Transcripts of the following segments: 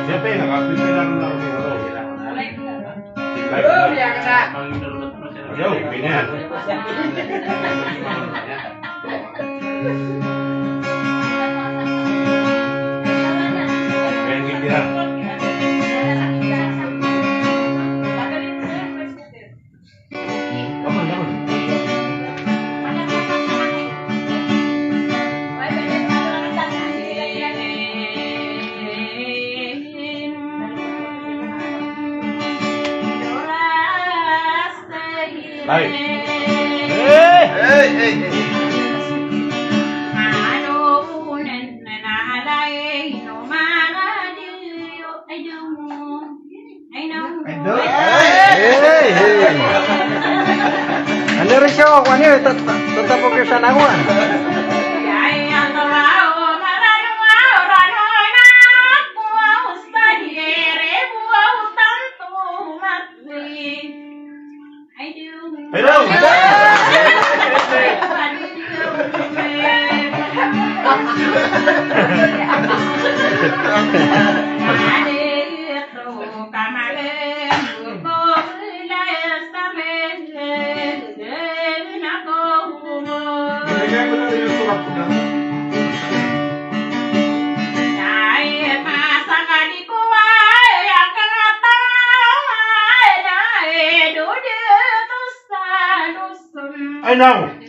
Siapa yang nggak bisa naruh jauh ini baik. Ano rin siya ako, ano yun, tatapok yung sanawan. Hello. I know. I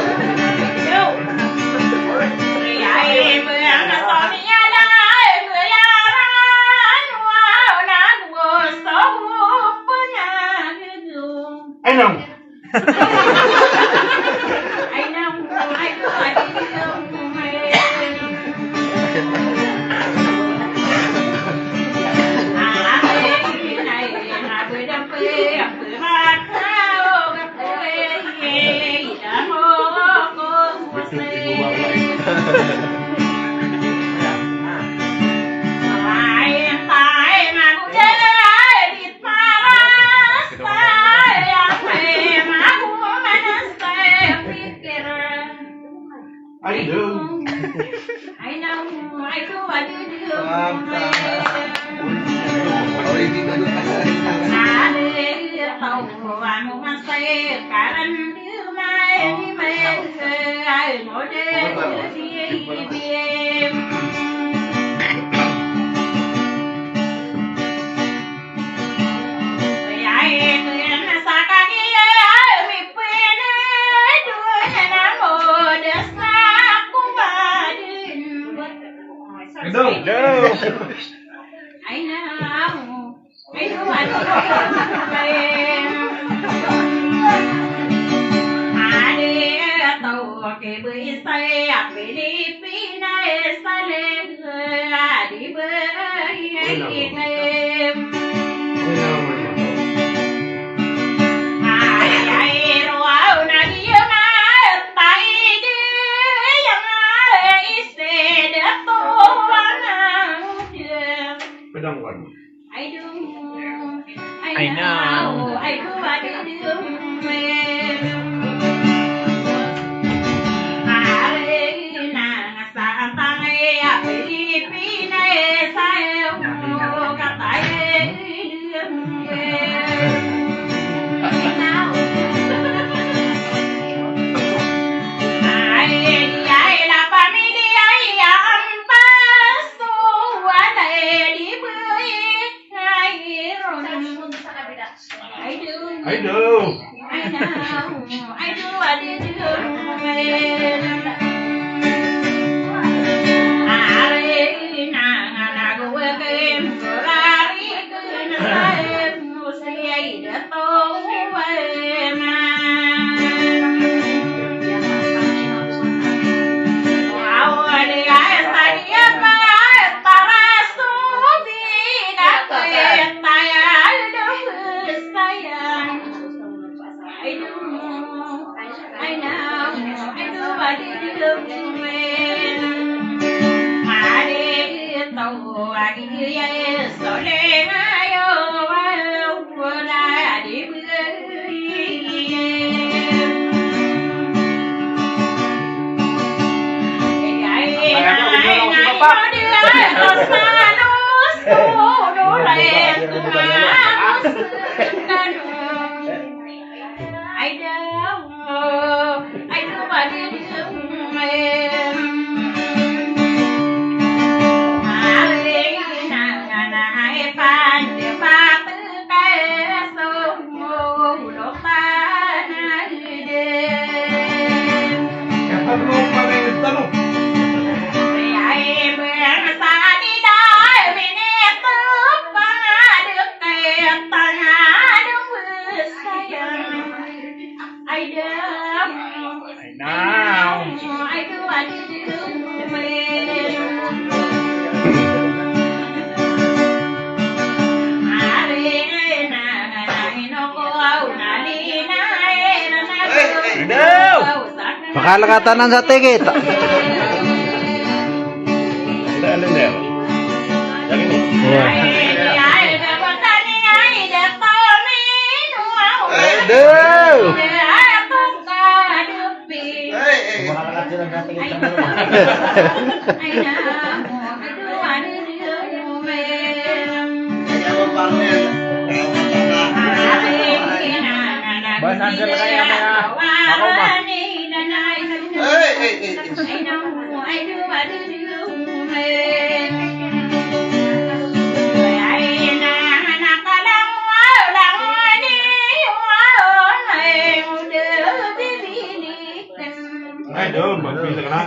know. I do. No. No. I know. I Makalakatanan sa ticket. Kita ano na yan? Lagi ni. Aduh. Aduh, bisa kena.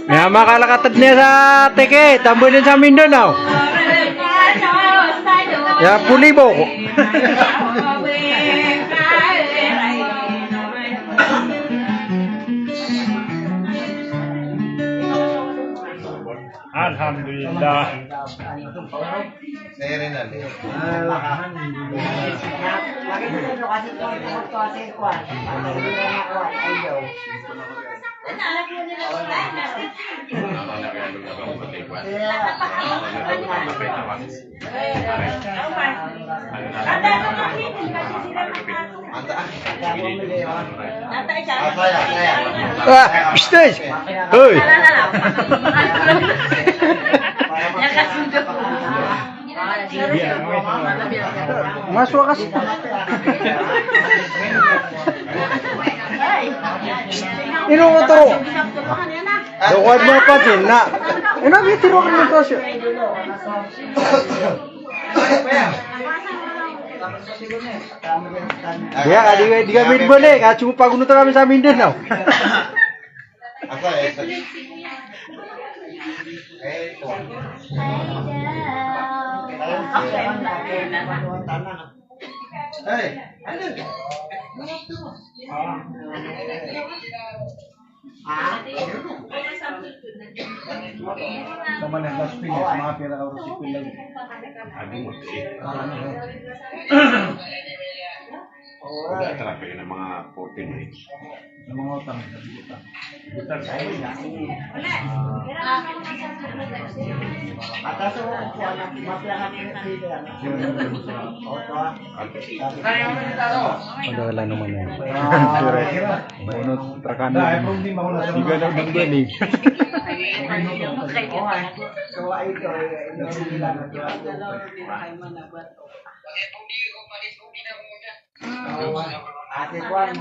Ya makalakatad niya sa teke, tambunin sa Mindanao. Ya pulibo. Alhamdulillah. Saya rin natin. Lagi dito kasi ito kasi kuan. Ayaw. Wah, bisnis. Hoi. Mas wakas. Ino mo turo. Dokad mo pa din na. Ino mo turo ka nito siya. Ya, di kami boleh, cuma pagunut kami sa Mindanao. Apa ya? Hei, Sama na last pin, mga pera ka si pin lang. Aduh, udah terakhir ng mga 14 minutes. Ng mga utang. Bukan saya. Atas ko kuan mapila na dito yan. Ada wala naman yan. Bunot trakano. Tiga daw ng gani. So ay ito Ah, Ate Kwan,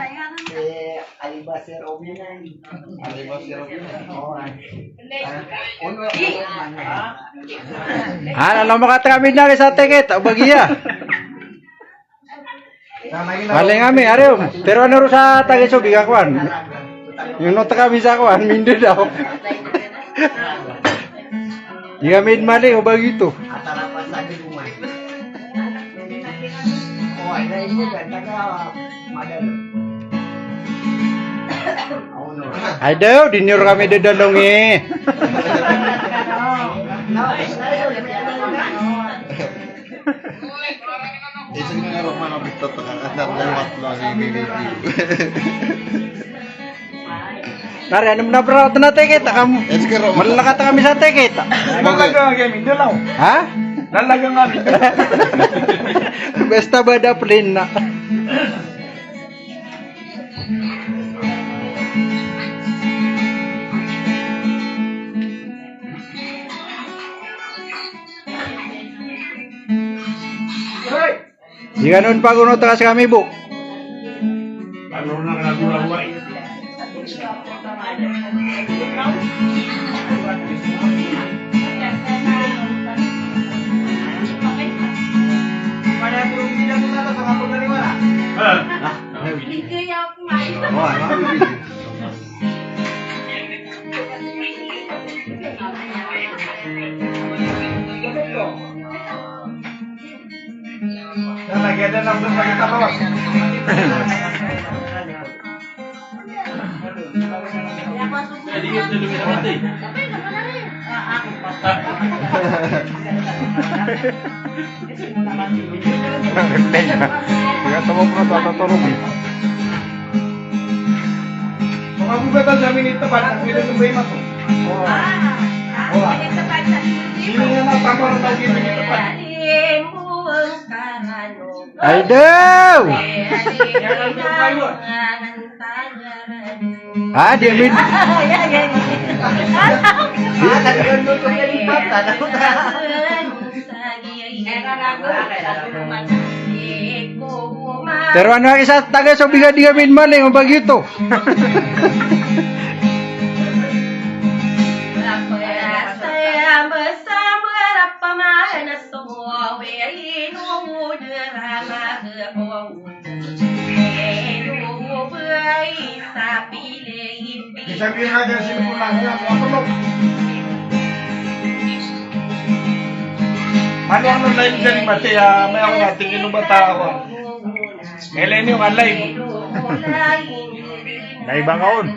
si Aliba si Robin na yun. Aliba si Robin. Oo. Uno, Alam mo kami na sa ticket, o bagiya. Maling kami, ariyo. Pero ano ro sa tagay so biga kwan. Yung nota kami sa kwan, mindo daw. Di kami mali o bagito. atarapan sa rumah. Oh, ada ini kan taga madal. Oh no. Ay daw, dinyor kami dadalong eh. Isang nga Roman ang bito to kakadar lewat lang ini review. Nari, ano mo na bro, ito na ticket. Es que Roman. Malalakat kami sa ticket. Lalaga nga mindo lang. Ha? Lalaga nga mindo. Besta ba da plane na? Di ganun pa kuno takas kami bu. Wah, emang begitu. Lagi ada langsung pakai kapal. Tidak tahu pernah tolong. Pagkakubatan sa amin ito, parang pwede itong bay mato. Sino nga natama ng tawagin ng ito pa? Ay daw! Ah, dia min. Pero ano ang isa taga so biga di kami maling o bagito. Sabihin nga dyan sinupulan niya, matulog. Ano live dyan, Mati? May ako natin inubata ako. Kailan yung live? Live ang kaon.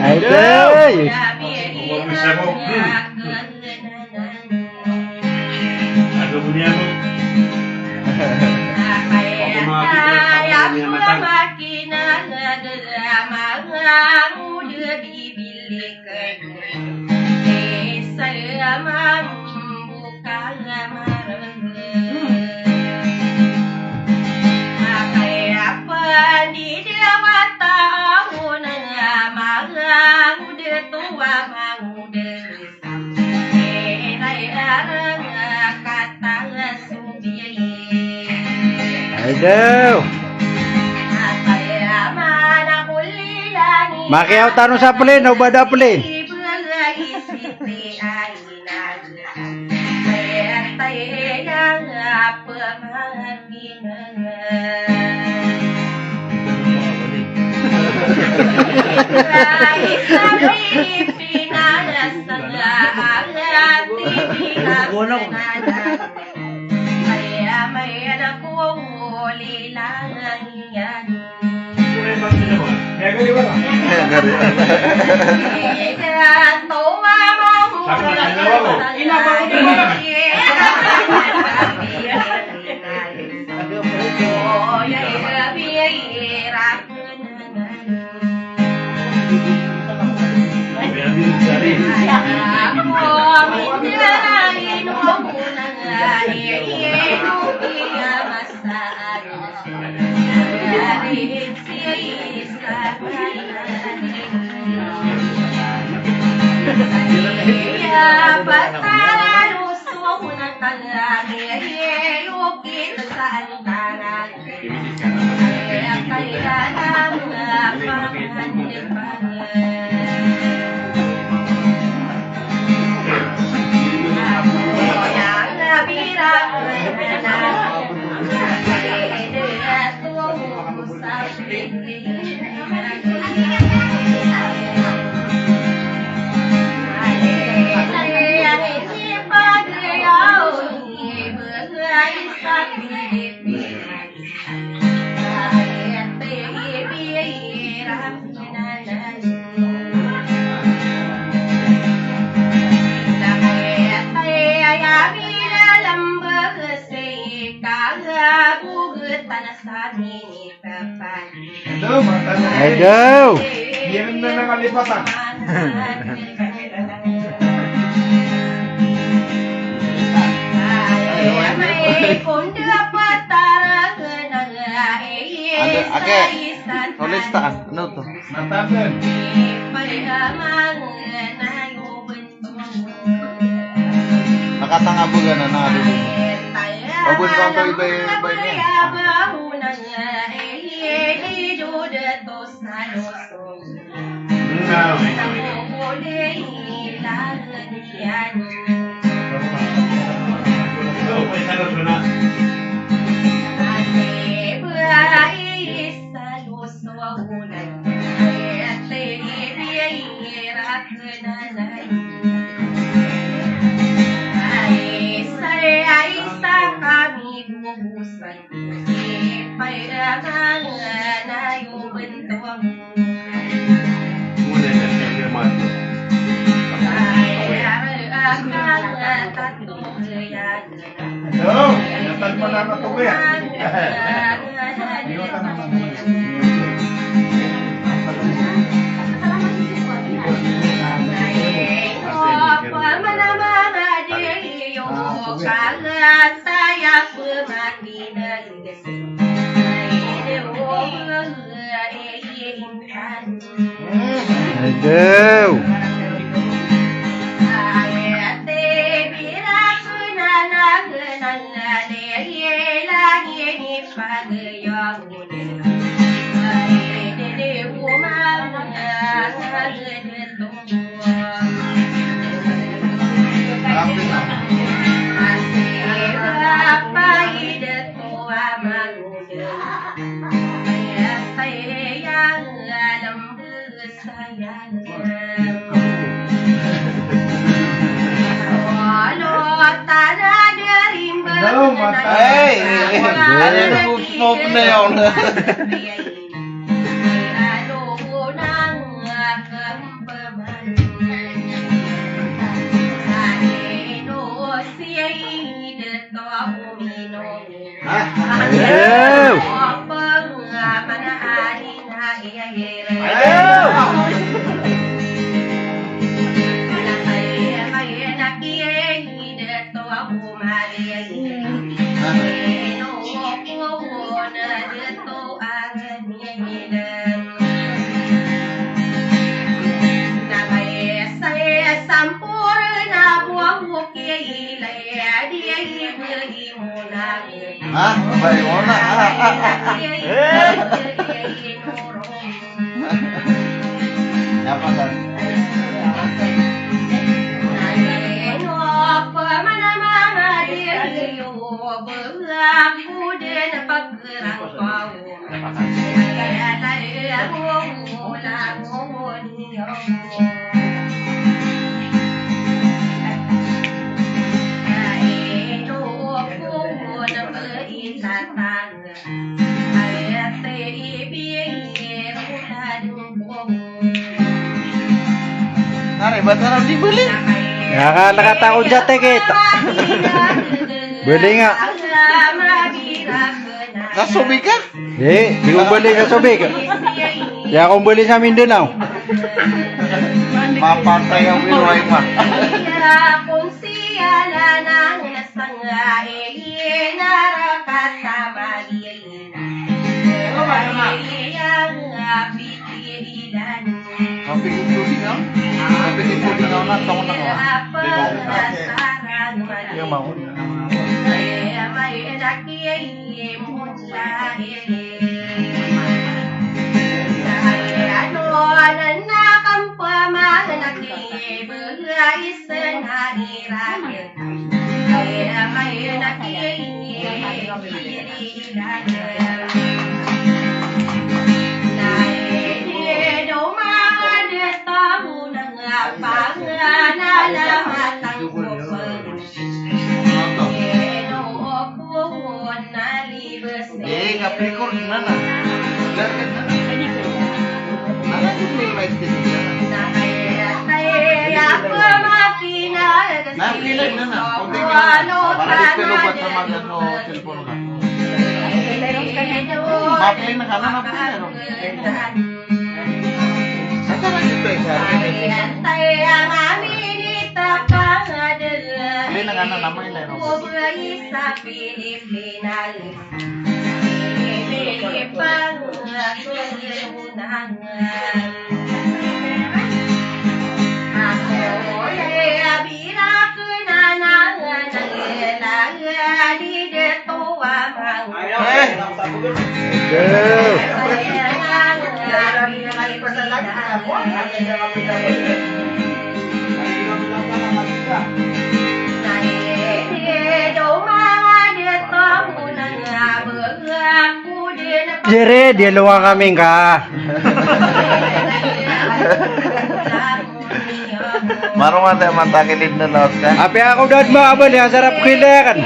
Ay daw! Ay daw! Makiyaw tanong sa plane, o bada plane? Aduh. Dia na nakalipatan. Ake, tulis tak? Ano to? Matasan. Nakatanga po gana na dito. Abun ko ang iba-iba niya. Hello, natan mo na matuloy. Aduh. Hey, ada yang mau na yun. Aduh. Hah? Bagaimana? Apa kan? Nari, ba't na lang dibeli? Nakataon siya kita. Beli nga. Nasubi ka? Di ko beli sa Subic. Kaya akong beli sa Mindanao. Mapantay ang winuhay mo. Kung siyala ng nasangay, narakasamagiin. Iyang pipililan. Mapikipuli na? Mapikipuli na na taon na ko. Yung mahon. May nakiyay mo siya. Eh, kapikor na na. Lagat na na. Ano yung may light din na? Napilan na na. Kunti ka na. Para di pelubat sa mga telepon ka. Mapilan na ka na napilan. Saan na dito eh? Pilih na ka na naman yun. Jere, dia luang kami ka. Marong ada mata kilid na laos ka. Api aku udah mau apa nih sarap kila kan.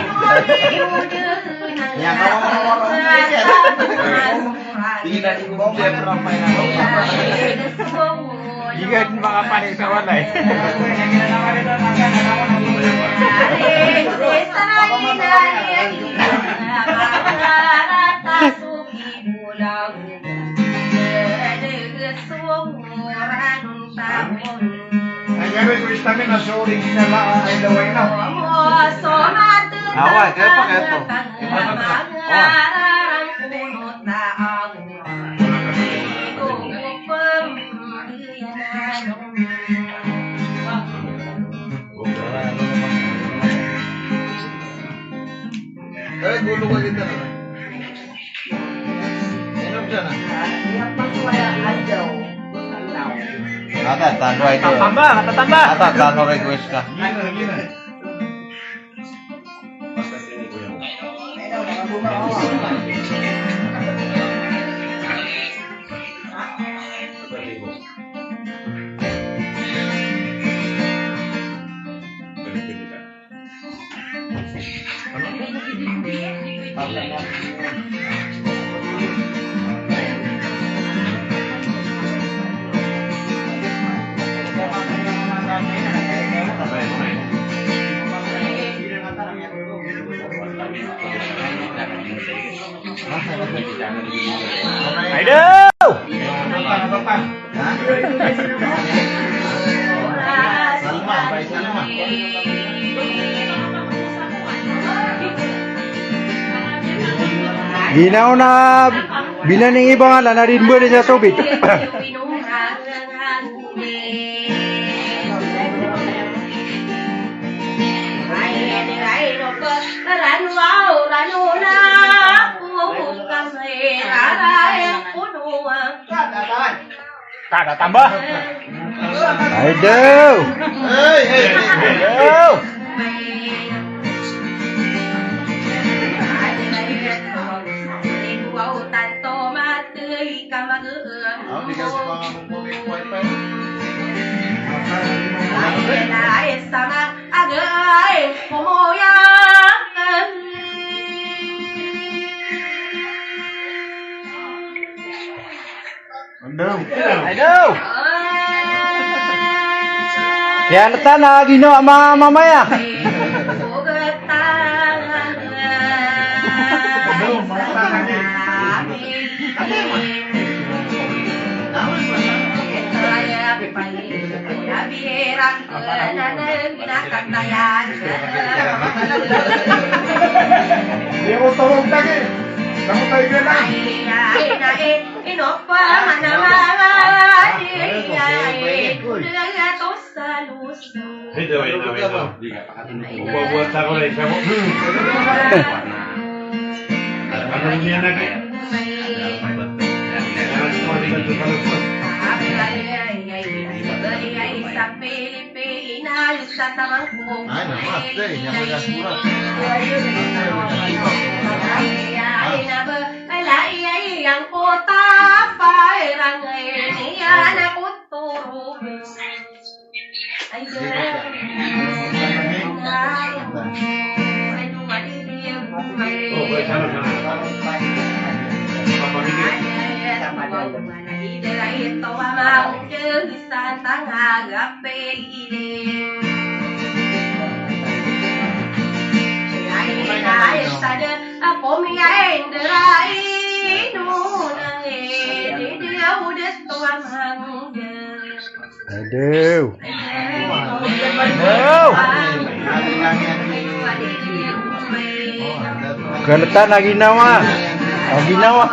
Ya Tidak ibong dia berapa yang Jika makapanik sa walay. Ay, ko istamin na sorry na lang ay laway na. Awal, kaya pa kaya to. Eh, gulo ka kita na. Inom dyan ah. Ata, tano ito. Tatamba. Ata, tano request ka. Ayo. Salma, baik Salma. Ginaw na binaning ibang ala na rin mo sa tubig. Kada tambah. Aduh. Hey, hey, Ayo. Ako di ka sa mga mong wifi. Ayo. Yan na gino ama mamaya. Hindi ko tulog lagi. Kamu tayo ka na. Buat ako lang siya mo. Ano niya na kaya? Ay, namaste. Yan ang surat. Yang kota pairang niya na kuturo. Ito ang isang tangagape. Ako miyain derain unang di dia udah tua mangga. Aduh. Gantan lagi nawa. Lagi nawa.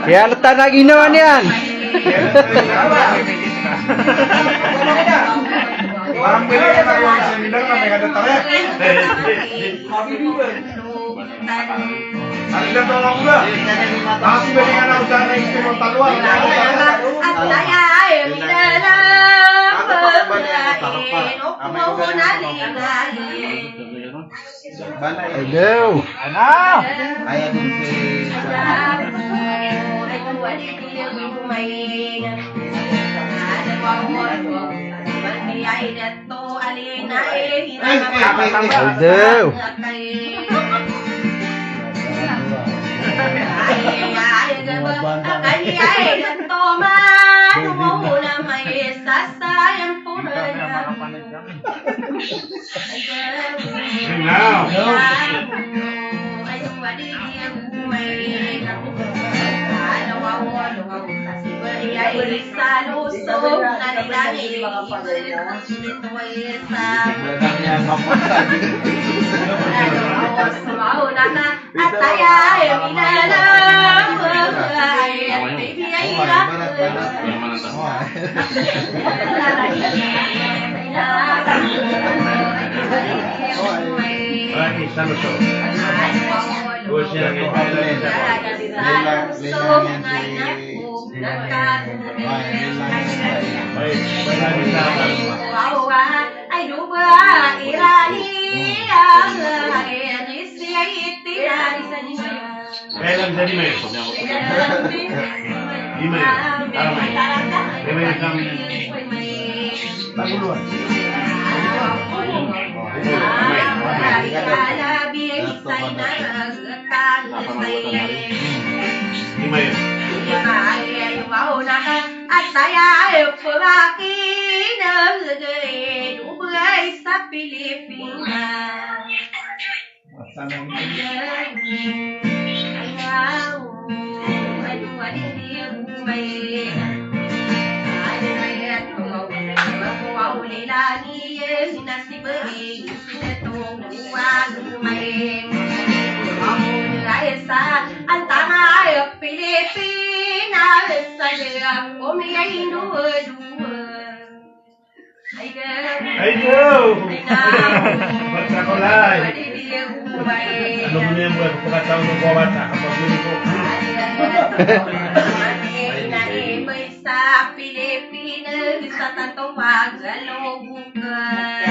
Ya letak lagi nawa niyan. Parang pwede ka na yung seminar na may kadatara. Ano na ito lang mula? Kasi pwede ka na usahan na yung taluan. Aduh. Ayan Aduh. Kailan jadi may po niya? Di may. Di may kami. Taguluan. Di may. At saya pemakin ubay sa Pilipinas. Sana ang tanay Pilipinas sa kumiyay nuod. Ayo. Basta ko lang. Ano mo niya mo pagkataon ng bawata kapag hindi ko. Sa Pilipinas sa tatuwag galubukan.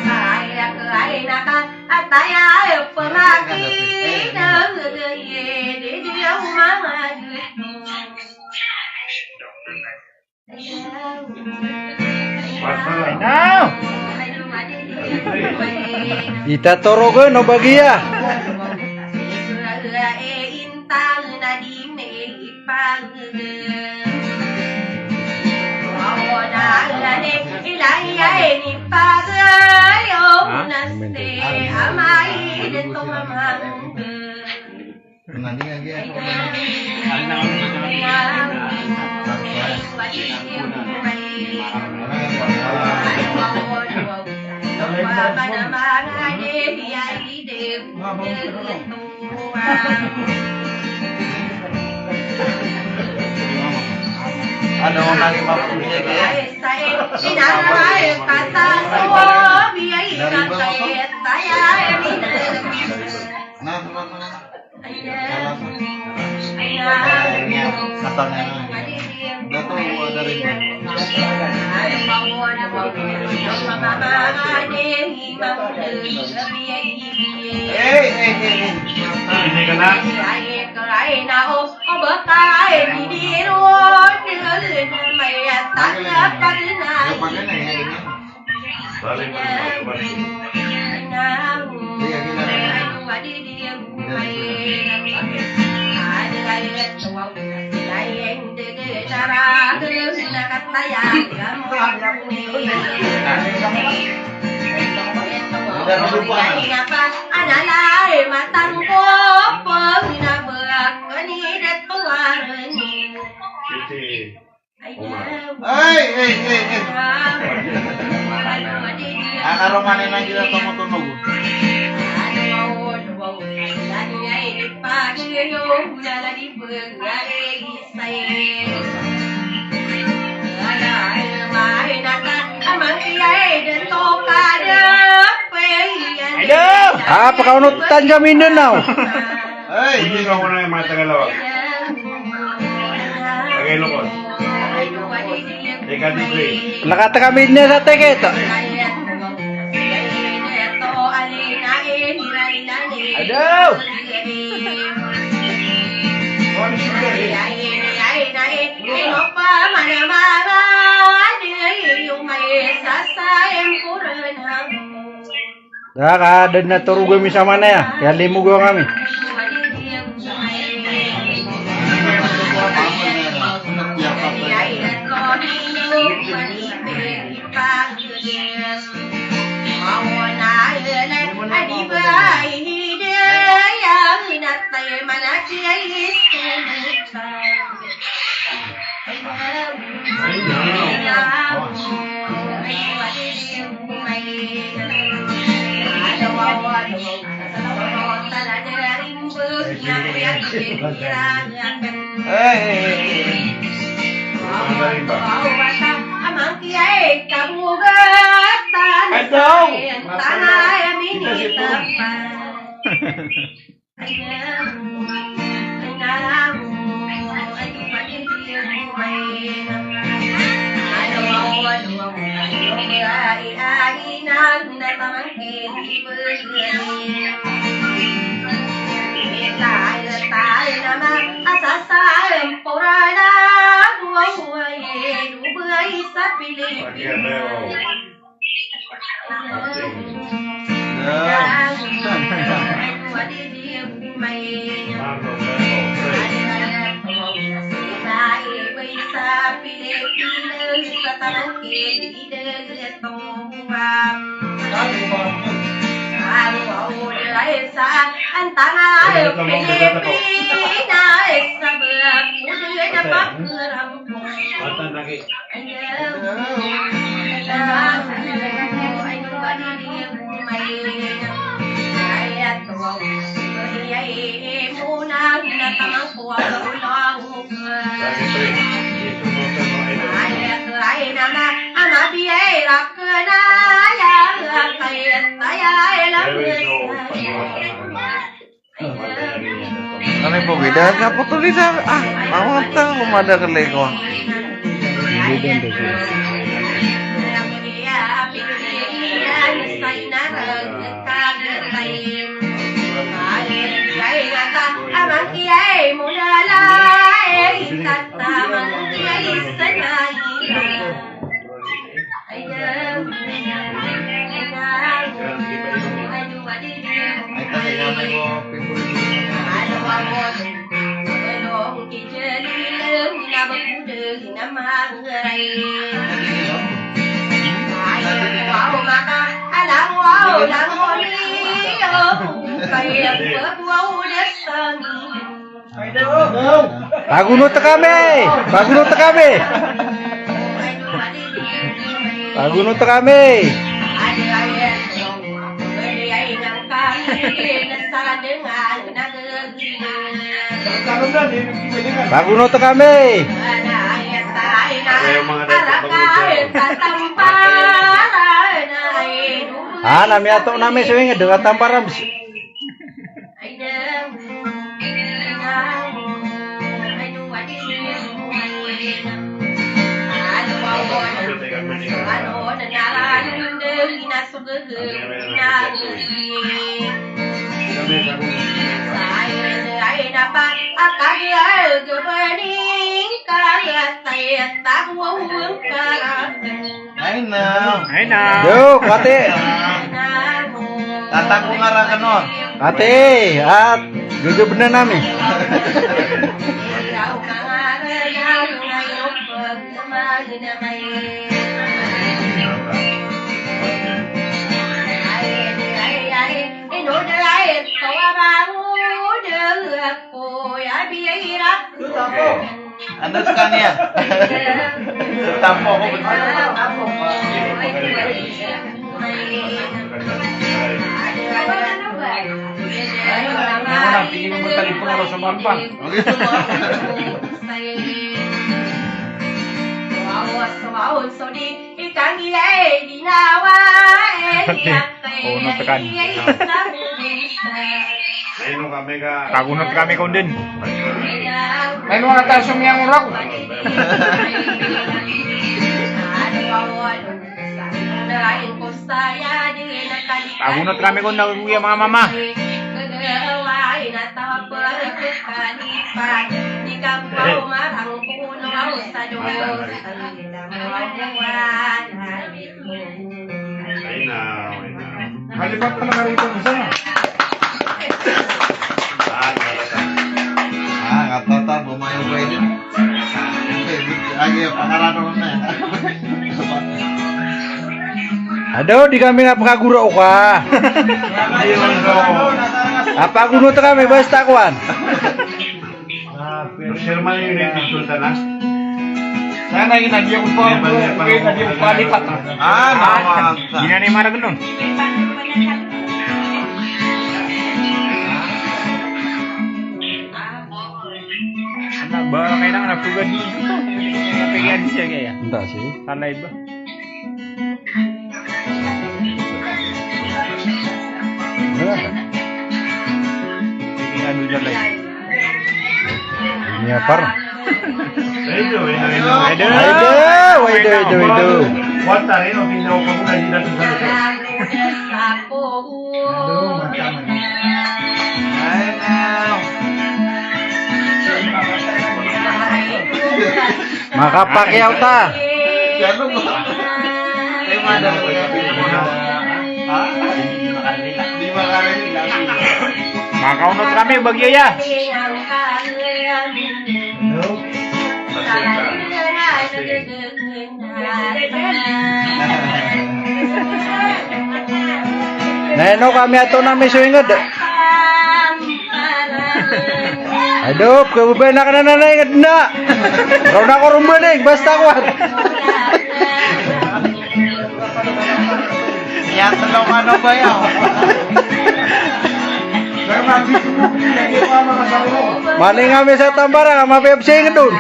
Saya kaya naka at tayo pamakin ang gayet dia mga Now. Ita torogo no bagia. Nanti lagi ya. Ada orang 50 ya. Ini kena. Aromane nang kita tomo-tomo. Apa kau nutan jaminan now? Ini kau mana yang mata kalau? Pakai lokot. Dekat di. Nakata kami niya sa teket. Aduh. Dah ada na turu gue misa mana ya? Ya limu gue kami. Ano po bida ka po to sa awang tang umada ka lego. Pagunot kami. Pagunot kami. Pagunot kami. Pagunot kami. Ah, nami atok nami sewing dengan tamparan. Ay na. Yo, kate. Tatang ko nga kanon. Kate, at gagabna nami. Ano sa kanya? Tampo ko betul. Tingin mo magtalipon ako sa mampang. Pagunot kami kung din. Ay mga tasong yang urok. Pagunot kami kung nakuya mga mama. Halipat pa na rito isa na. Kata bumayo ko ini. Lagi pangarano na. Aduh, di kami napakaguro ka. Apa gunot kami basta kuan. Sherman yung nagtisulta na. Sana yung nagyang po ang nagyang palipat. Naman. Hindi na ni Mara ganun. Anak ba kayo nang napugad dito? Napigyan siya kaya. Enggak sih. Talay ba? Sige nga doon dyan lang. Ini apa? Ito. Waido. Wata rin o tingnan ko kung hindi natin sa luto. Ay na. Maka pakyaw ta. Siapa mo? Ay madam ko na. Ha? Di makarili. Makaunot kami bagyo ya. Neno kami ato nami suingad. Aduh, kebebenak na nanay ngad na. Raw na ko rumbening basta kuan. Yang telung ano ba yaw? Maning kami sa Tambara kami Pepsi ngedun.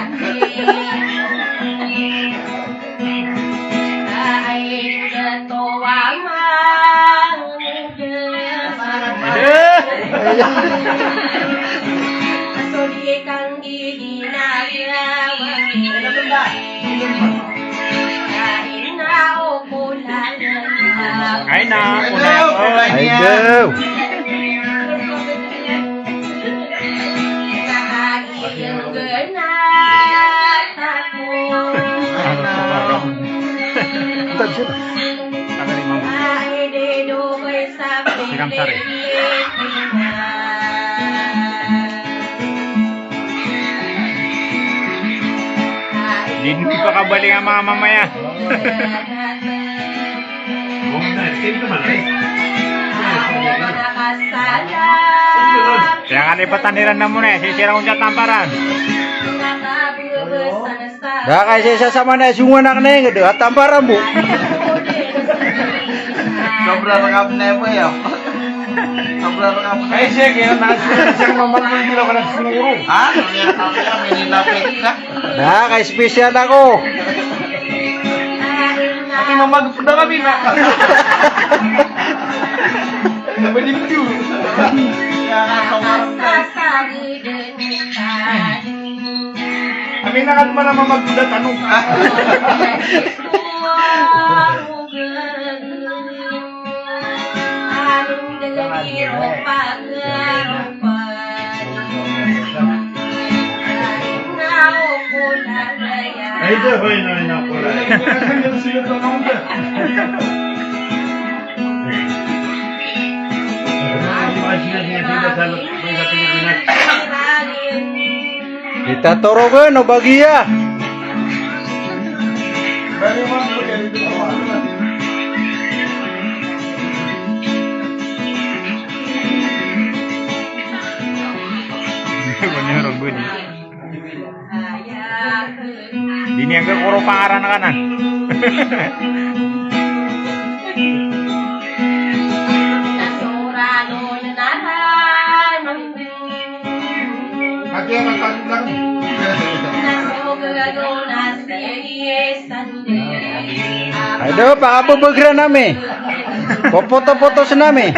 Ay na. Ayo. Siram sari. Hindi pa kabalik ang mga mamaya. Huwag na, ito naman eh. salah. Jangan ipataniran na muna sisira kong sa tamparan. Dah kayak saya sama na sungai nak neng gitu, tamparan bu. Sobrang rakam na mo ya. Sobrang rakam na. Ay, siya, kaya siyang naman ng dilaw ka ng sinuro. Ha? Kaya may nilapit ka. Dah kayak spesial aku. Tapi mamag na kami na. Nabadimdu. Kaya nga sobrang Amin na ka naman naman magduda tanong. Ay, ito, hoy, na pula. Saan yung suyot ng naunta? Kita torogan no bagia. Bali mo ang lugar dito. Bener bunyi. Dini yang ke koro pangaran kanan. Kaki ang pagpagod lang. Aduh, pak apa bergerak nami? Foto-foto senami.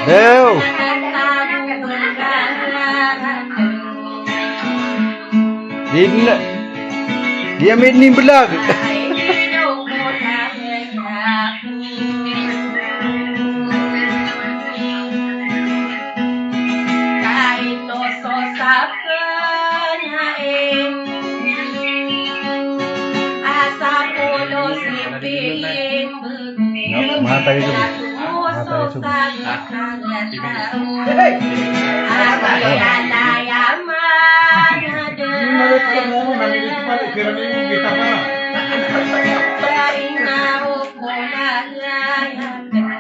Aduh. Dia main belag. Mata itu.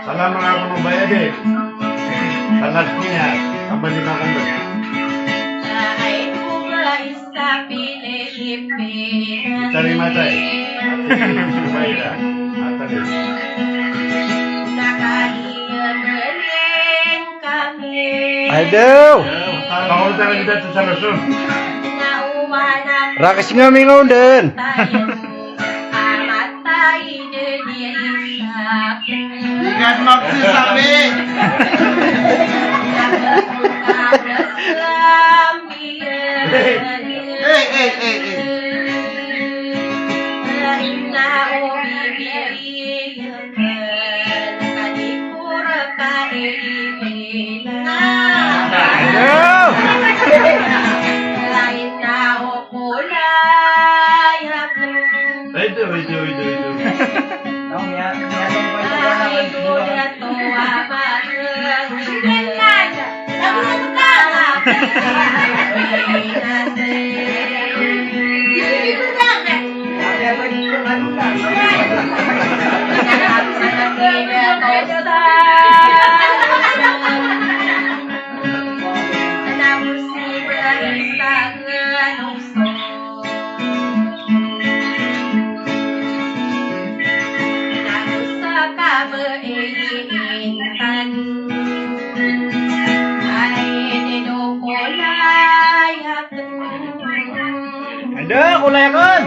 Salam mga kanubaya din. Salat niya. Aba di makanda. Cari mata eh. Baiklah. Mata deh. Aduh. Kalau kita kita susah-susah. Rakas ngami ngonden. Ingat maksud sampai. Itu. Ada kulayakan.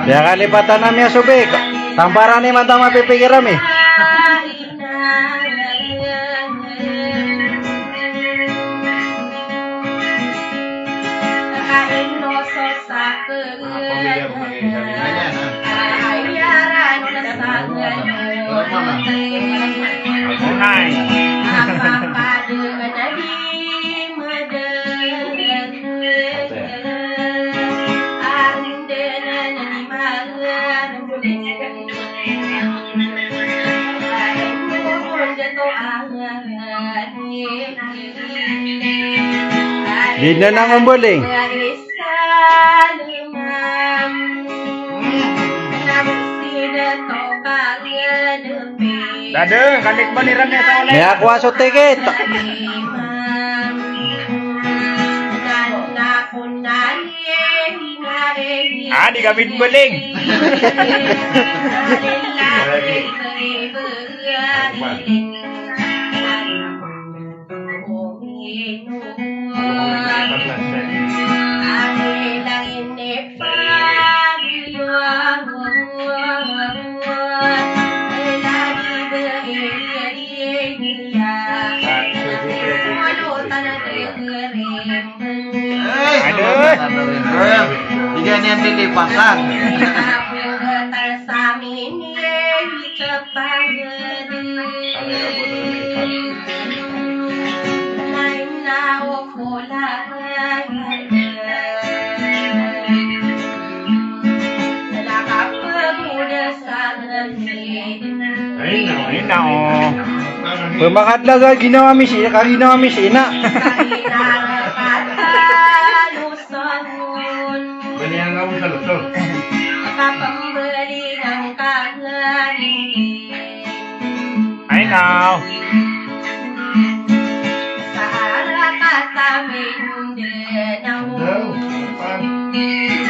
Ya kali patanamnya sobek. Tamparan ni mata ma pipikiran mi. Di na nang umbuling. Dade, kalik baniran ya sa oleh. May ako aso tiket. Di gamit beling. Tiga ni yang dilipasan. Ay na oh. Pemakat laga ginawa mi si kaginawa mi si ina. Ganyan nga mo sa luto. Ay now.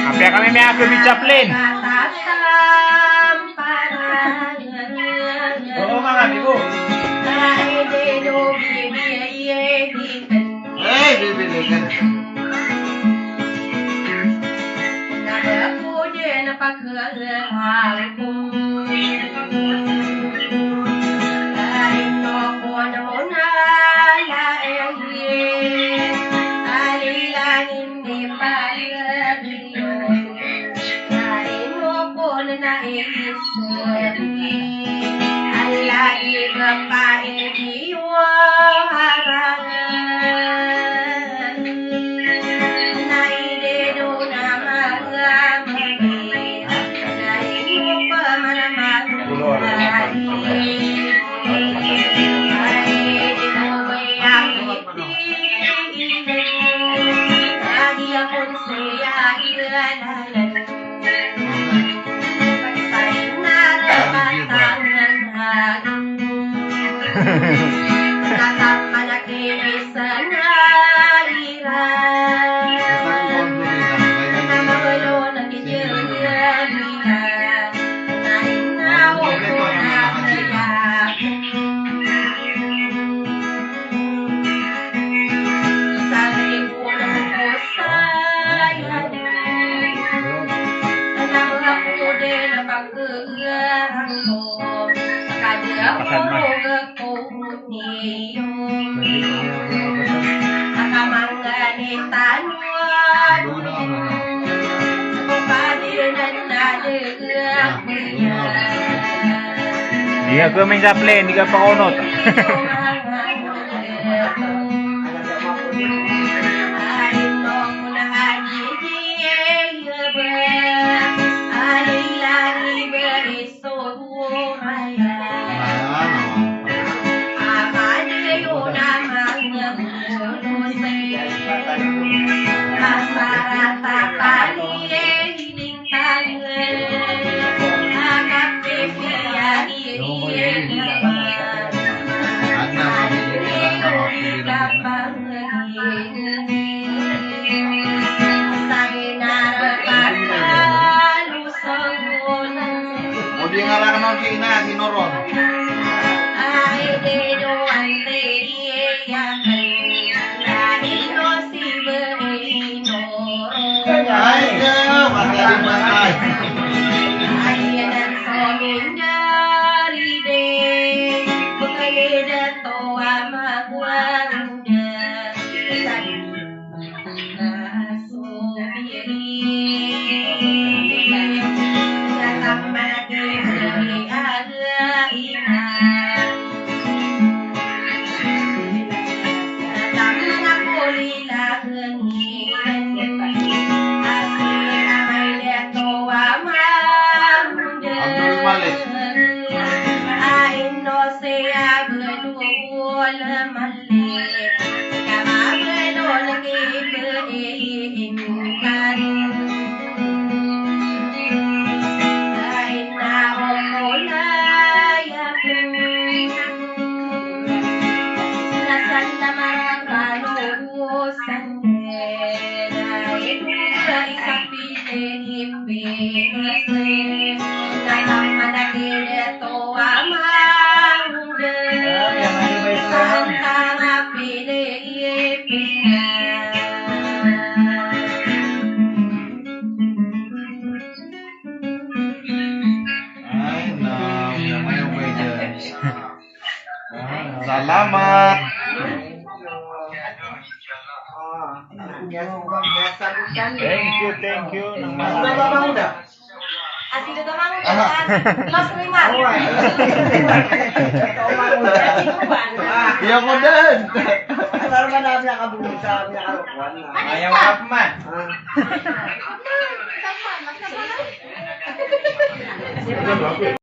Apya kami may ako di Chaplin. Oo mga amigo. Bibili kan. Iya gue main Chaplin, di ka pakunot. Di ngarakan non si Ina si Noron. Ayo, matai. Malik. Ay, yang may pwede. Salamat. Thank you. Así lo tomamos los primas. Iya mo din. Para manami nakabulong sa nakalukuan na. Ayaw ka man. Sama.